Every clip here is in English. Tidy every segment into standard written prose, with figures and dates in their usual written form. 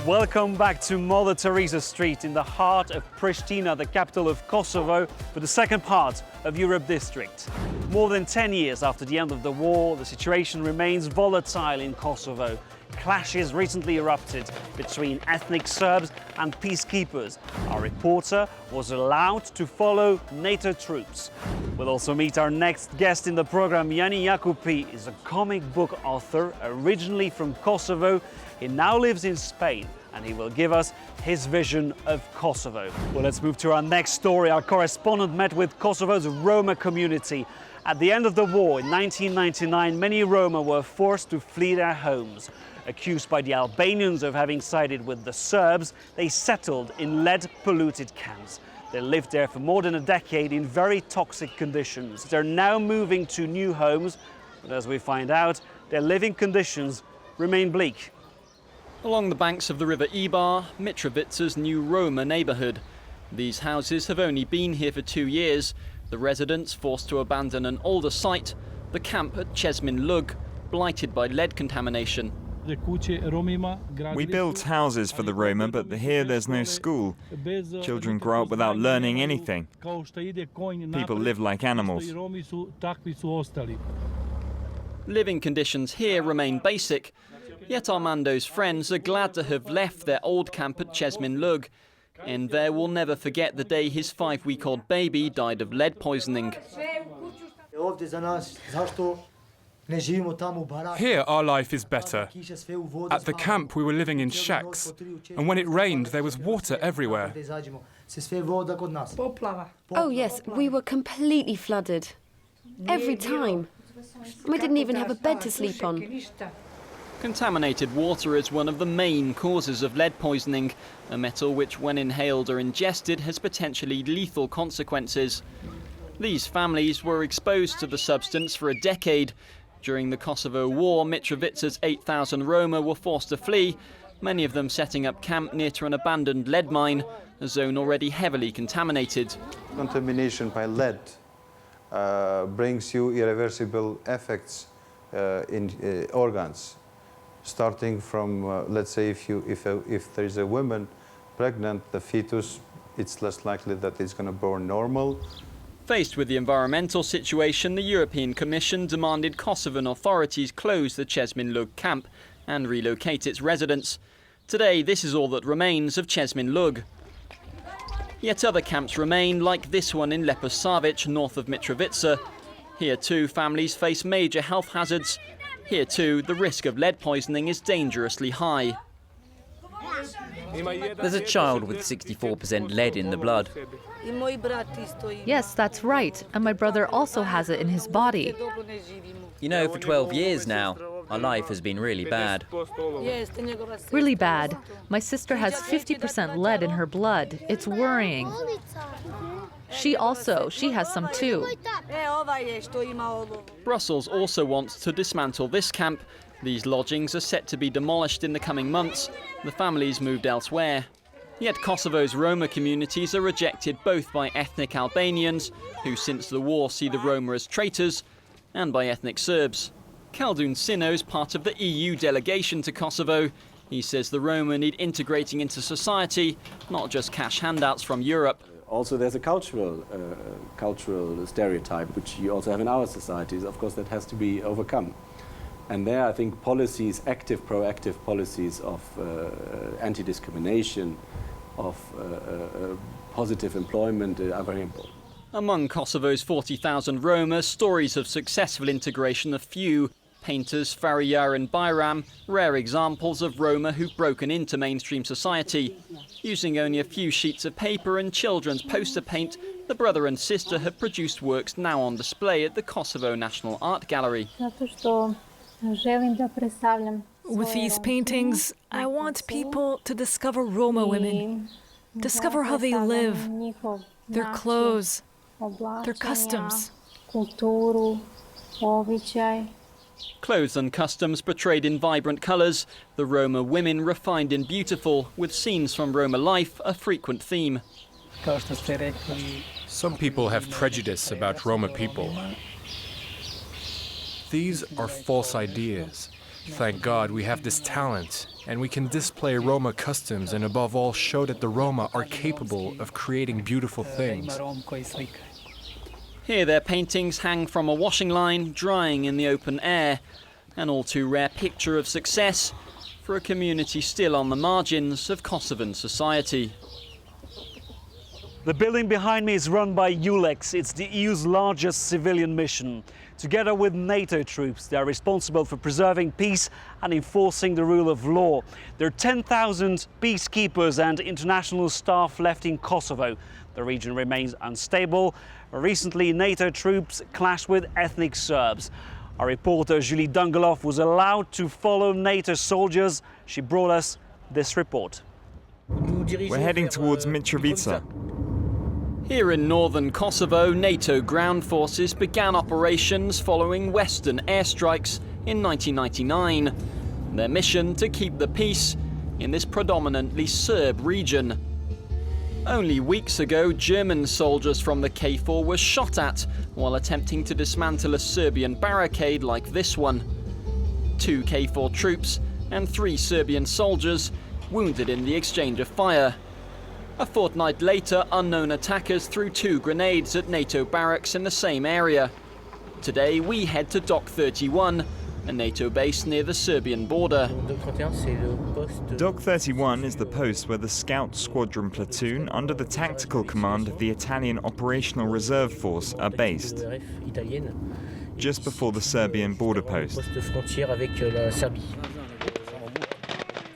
Welcome back to Mother Teresa Street in the heart of Pristina, the capital of Kosovo, for the second part of Europe District. More than 10 years after the end of the war, the situation remains volatile in Kosovo. Clashes recently erupted between ethnic Serbs and peacekeepers. Our reporter was allowed to follow NATO troops. We'll also meet our next guest in the program. Jani Jakupi is a comic book author, originally from Kosovo. He now lives in Spain and he will give us his vision of Kosovo. Well, let's move to our next story. Our correspondent met with Kosovo's Roma community. At the end of the war in 1999, many Roma were forced to flee their homes. Accused by the Albanians of having sided with the Serbs, they settled in lead-polluted camps. They lived there for more than a decade in very toxic conditions. They're now moving to new homes, but as we find out, their living conditions remain bleak. Along the banks of the river Ibar, Mitrovica's new Roma neighbourhood. These houses have only been here for 2 years. The residents forced to abandon an older site, the camp at Česmin Lug, blighted by lead contamination. We built houses for the Roma, but here there's no school. Children grow up without learning anything. People live like animals. Living conditions here remain basic, yet Armando's friends are glad to have left their old camp at Česmin Lug. And there will never forget the day his 5-week-old baby died of lead poisoning. Here our life is better. At the camp we were living in shacks, and when it rained there was water everywhere. Oh yes, we were completely flooded. Every time. We didn't even have a bed to sleep on. Contaminated water is one of the main causes of lead poisoning, a metal which, when inhaled or ingested, has potentially lethal consequences. These families were exposed to the substance for a decade. During the Kosovo War, Mitrovica's 8,000 Roma were forced to flee, many of them setting up camp near to an abandoned lead mine, a zone already heavily contaminated. Contamination by lead brings you irreversible effects in organs. Starting from, let's say, if there is a woman pregnant, the fetus, it's less likely that it's going to born normal. Faced with the environmental situation, the European Commission demanded Kosovan authorities close the Česmin Lug camp and relocate its residents. Today, this is all that remains of Česmin Lug. Yet other camps remain, like this one in Leposavić, north of Mitrovica. Here too, families face major health hazards. Here too, the risk of lead poisoning is dangerously high. There's a child with 64% lead in the blood. Yes, that's right. And my brother also has it in his body. You know, for 12 years now, my life has been really bad. Really bad. My sister has 50% lead in her blood. It's worrying. She has some too. Brussels also wants to dismantle this camp. These lodgings are set to be demolished in the coming months. The families moved elsewhere. Yet Kosovo's Roma communities are rejected both by ethnic Albanians, who since the war see the Roma as traitors, and by ethnic Serbs. Kaldun Sino is part of the EU delegation to Kosovo. He says the Roma need integrating into society, not just cash handouts from Europe. Also, there's a cultural stereotype, which you also have in our societies. Of course, that has to be overcome. And there, I think policies, active, proactive policies of anti-discrimination, of positive employment are very important. Among Kosovo's 40,000 Roma, stories of successful integration are few. Painters Faryar and Bayram, rare examples of Roma who've broken into mainstream society. Using only a few sheets of paper and children's poster paint, the brother and sister have produced works now on display at the Kosovo National Art Gallery. With these paintings, I want people to discover Roma women, discover how they live, their clothes, their customs. Clothes and customs portrayed in vibrant colours, the Roma women refined and beautiful, with scenes from Roma life a frequent theme. Some people have prejudice about Roma people. These are false ideas. Thank God we have this talent, and we can display Roma customs and above all show that the Roma are capable of creating beautiful things. Here their paintings hang from a washing line, drying in the open air. An all too rare picture of success for a community still on the margins of Kosovan society. The building behind me is run by ULEX. It's the EU's largest civilian mission. Together with NATO troops, they are responsible for preserving peace and enforcing the rule of law. There are 10,000 peacekeepers and international staff left in Kosovo. The region remains unstable. Recently, NATO troops clashed with ethnic Serbs. Our reporter Julie Dungelov was allowed to follow NATO soldiers. She brought us this report. We're heading towards Mitrovica. Here in northern Kosovo, NATO ground forces began operations following Western airstrikes in 1999. Their mission to keep the peace in this predominantly Serb region. Only weeks ago, German soldiers from the KFOR were shot at while attempting to dismantle a Serbian barricade like this one. 2 KFOR troops and 3 Serbian soldiers wounded in the exchange of fire. A fortnight later, unknown attackers threw 2 grenades at NATO barracks in the same area. Today, we head to Dock 31, a NATO base near the Serbian border. Dock 31 is the post where the Scout Squadron platoon, under the tactical command of the Italian Operational Reserve Force, are based, just before the Serbian border post.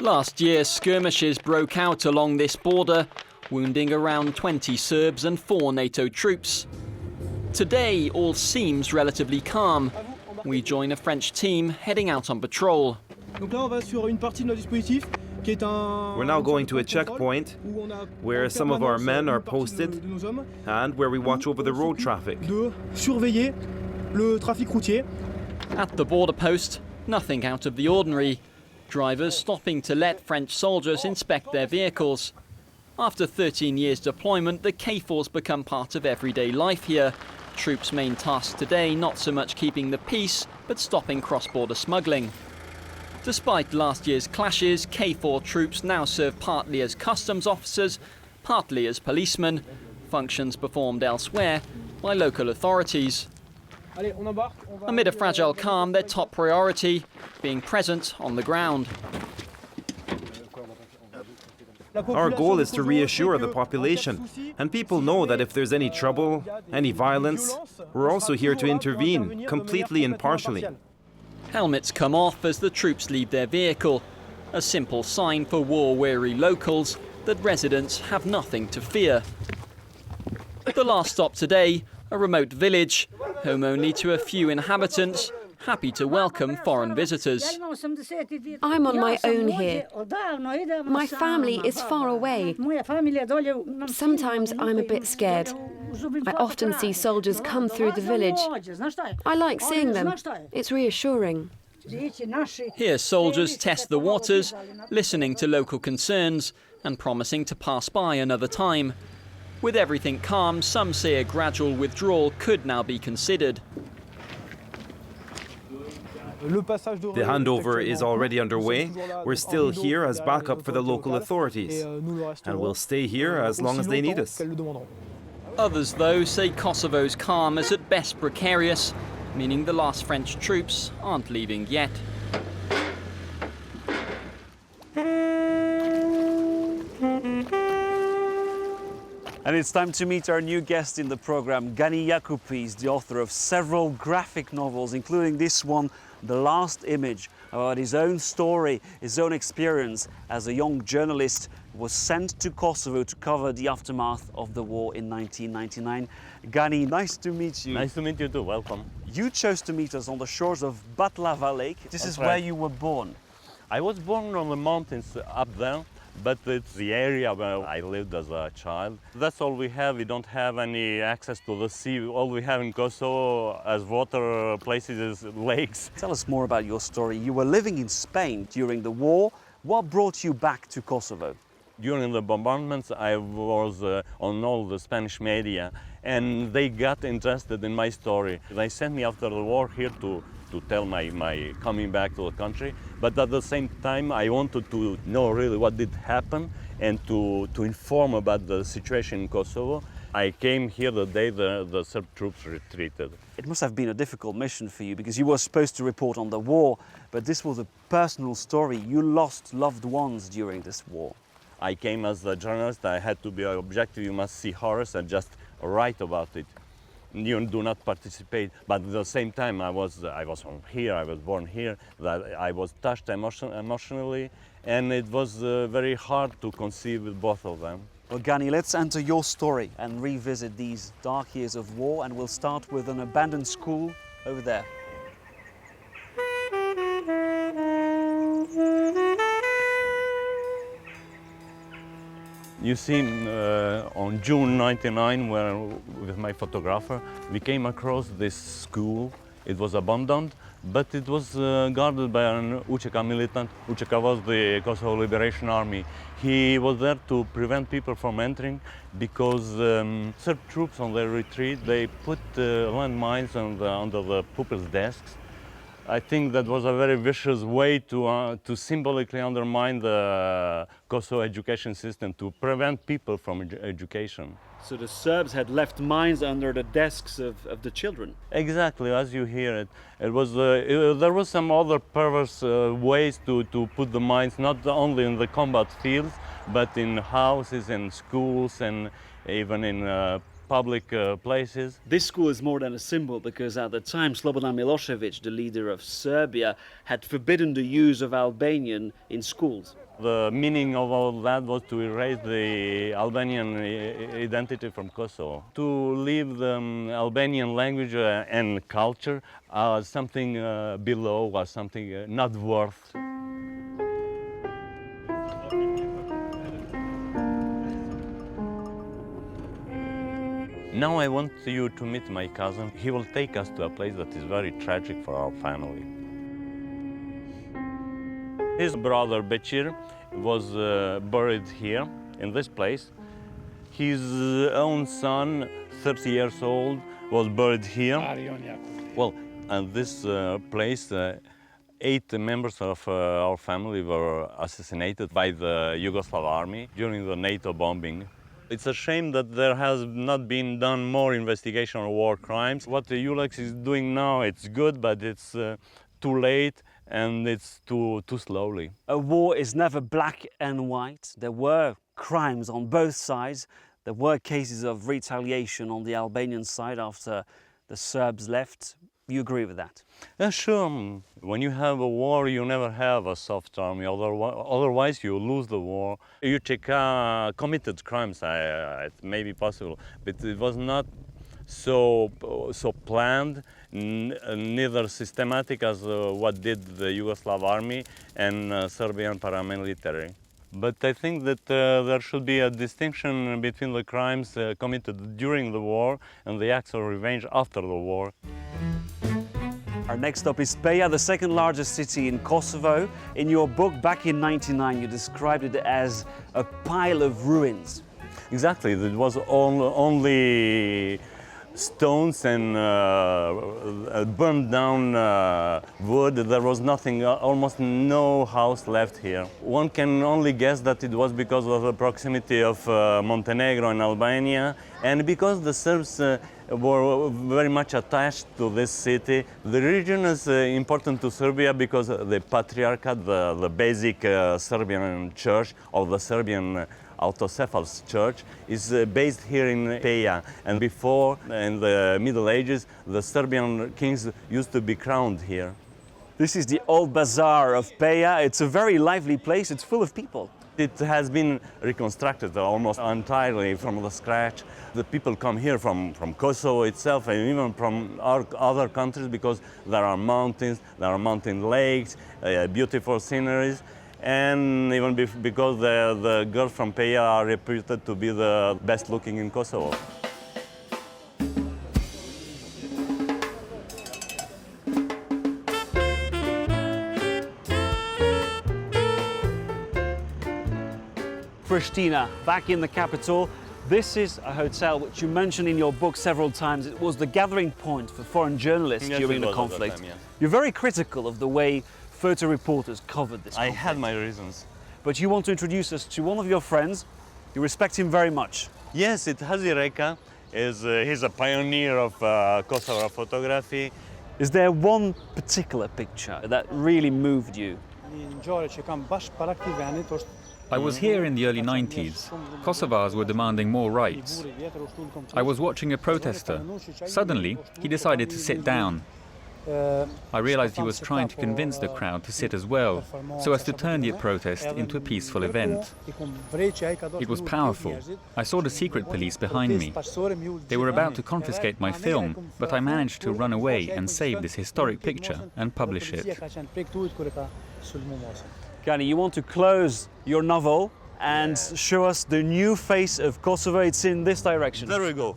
Last year, skirmishes broke out along this border, wounding around 20 Serbs and 4 NATO troops. Today, all seems relatively calm. We join a French team heading out on patrol. We're now going to a checkpoint where some of our men are posted and where we watch over the road traffic. At the border post, nothing out of the ordinary. Drivers stopping to let French soldiers inspect their vehicles. After 13 years deployment, the KFOR's become part of everyday life here. Troops' main task today not so much keeping the peace, but stopping cross-border smuggling. Despite last year's clashes, KFOR troops now serve partly as customs officers, partly as policemen, functions performed elsewhere by local authorities. Amid a fragile calm, their top priority, being present on the ground. Our goal is to reassure the population, and people know that if there's any trouble, any violence, we're also here to intervene, completely impartially. Helmets come off as the troops leave their vehicle, a simple sign for war-weary locals that residents have nothing to fear. The last stop today, a remote village, home only to a few inhabitants, happy to welcome foreign visitors. I'm on my own here. My family is far away. Sometimes I'm a bit scared. I often see soldiers come through the village. I like seeing them. It's reassuring. Here soldiers test the waters, listening to local concerns and promising to pass by another time. With everything calm, some say a gradual withdrawal could now be considered. The handover is already underway. We're still here as backup for the local authorities, and we'll stay here as long as they need us. Others, though, say Kosovo's calm is at best precarious, meaning the last French troops aren't leaving yet. And it's time to meet our new guest in the program. Gani Yakupi is the author of several graphic novels, including this one, The Last Image, about his own story, his own experience as a young journalist who was sent to Kosovo to cover the aftermath of the war in 1999. Gani, nice to meet you. Nice to meet you too, welcome. You chose to meet us on the shores of Batlava Lake. This is where you were born. I was born on the mountains up there, but it's the area where I lived as a child. That's all we have. We don't have any access to the sea. All we have in Kosovo as water places is lakes. Tell us more about your story. You were living in Spain during the war. What brought you back to Kosovo? During the bombardments, I was on all the Spanish media, and they got interested in my story. They sent me after the war here to to tell my coming back to the country, but at the same time I wanted to know really what did happen and to inform about the situation in Kosovo. I came here the day the Serb troops retreated. It must have been a difficult mission for you because you were supposed to report on the war, but this was a personal story. You lost loved ones during this war. I came as a journalist. I had to be objective. You must see horrors and just write about it. You do not participate, but at the same time I was from here, I was born here, that I was touched emotionally, and it was very hard to conceive with both of them. Well, Gani, let's enter your story and revisit these dark years of war, and we'll start with an abandoned school over there. You see, on June 99, where with my photographer, we came across this school. It was abandoned, but it was guarded by an UÇK militant. UÇK was the Kosovo Liberation Army. He was there to prevent people from entering because Serb troops on their retreat, they put landmines under the pupils' desks. I think that was a very vicious way to symbolically undermine the Kosovo education system, to prevent people from education. So the Serbs had left mines under the desks of the children? Exactly, as you hear it. There was some other perverse ways to put the mines, not only in the combat fields, but in houses and schools and even in public places. This school is more than a symbol because at the time Slobodan Milosevic, the leader of Serbia, had forbidden the use of Albanian in schools. The meaning of all that was to erase the Albanian identity from Kosovo, to leave the Albanian language and culture as something below, or something not worth. Now I want you to meet my cousin. He will take us to a place that is very tragic for our family. His brother Beqir was buried here, in this place. His own son, 30 years old, was buried here. Well, at this place, 8 members of our family were assassinated by the Yugoslav army during the NATO bombing. It's a shame that there has not been done more investigation on war crimes. What the ULEX is doing now, it's good, but it's too late and it's too slowly. A war is never black and white. There were crimes on both sides. There were cases of retaliation on the Albanian side after the Serbs left. You agree with that? Sure. When you have a war, you never have a soft army. Otherwise, you lose the war. UÇK committed crimes. It may be possible, but it was not so planned, neither systematic as what did the Yugoslav army and Serbian paramilitary. But I think that there should be a distinction between the crimes committed during the war and the acts of revenge after the war. Our next stop is Peja, the second largest city in Kosovo. In your book back in '99, you described it as a pile of ruins. Exactly, it was only stones and burned down wood. There was nothing, almost no house left here. One can only guess that it was because of the proximity of Montenegro and Albania, and because the Serbs were very much attached to this city. The region is important to Serbia because the Patriarchate, the basic Serbian church of the Serbian Autocephalous Church, is based here in Peja. And before, in the Middle Ages, the Serbian kings used to be crowned here. This is the old bazaar of Peja. It's a very lively place. It's full of people. It has been reconstructed almost entirely from the scratch. The people come here from Kosovo itself and even from our other countries because there are mountains, there are mountain lakes, beautiful sceneries, and even because the girls from Peja are reputed to be the best looking in Kosovo. Pristina, back in the capital. This is a hotel which you mentioned in your book several times. It was the gathering point for foreign journalists during the conflict. Time, yes. You're very critical of the way photo reporters covered this conflict. I had my reasons. But you want to introduce us to one of your friends. You respect him very much. Yes, Hazi Reka he's a pioneer of Kosovo photography. Is there one particular picture that really moved you? I was here in the early 90s. Kosovars were demanding more rights. I was watching a protester. Suddenly, he decided to sit down. I realized he was trying to convince the crowd to sit as well, so as to turn the protest into a peaceful event. It was powerful. I saw the secret police behind me. They were about to confiscate my film, but I managed to run away and save this historic picture and publish it. Gani, you want to close your novel and show us the new face of Kosovo. It's in this direction. There we go.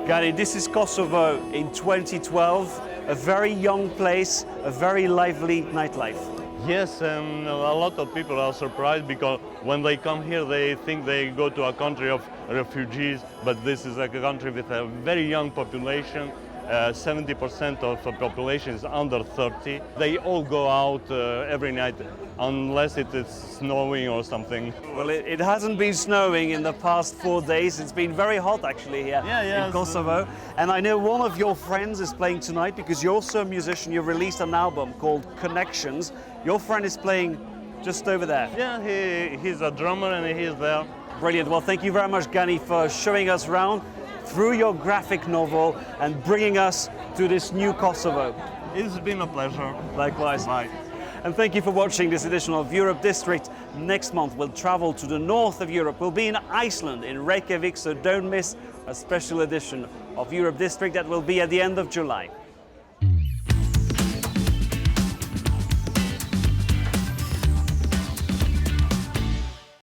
Gani, this is Kosovo in 2012, a very young place, a very lively nightlife. Yes, and a lot of people are surprised because when they come here they think they go to a country of refugees, but this is a country with a very young population. 70% of the population is under 30. They all go out every night unless it is snowing or something. Well, it hasn't been snowing in the past 4 days. It's been very hot actually here in Kosovo. And I know one of your friends is playing tonight because you're also a musician. You've released an album called Connections. Your friend is playing just over there. Yeah, he's a drummer and he's there. Brilliant. Well, thank you very much, Gani, for showing us around through your graphic novel and bringing us to this new Kosovo. It's been a pleasure. Likewise. Bye. And thank you for watching this edition of Europe District. Next month we'll travel to the north of Europe. We'll be in Iceland, in Reykjavik, so don't miss a special edition of Europe District that will be at the end of July.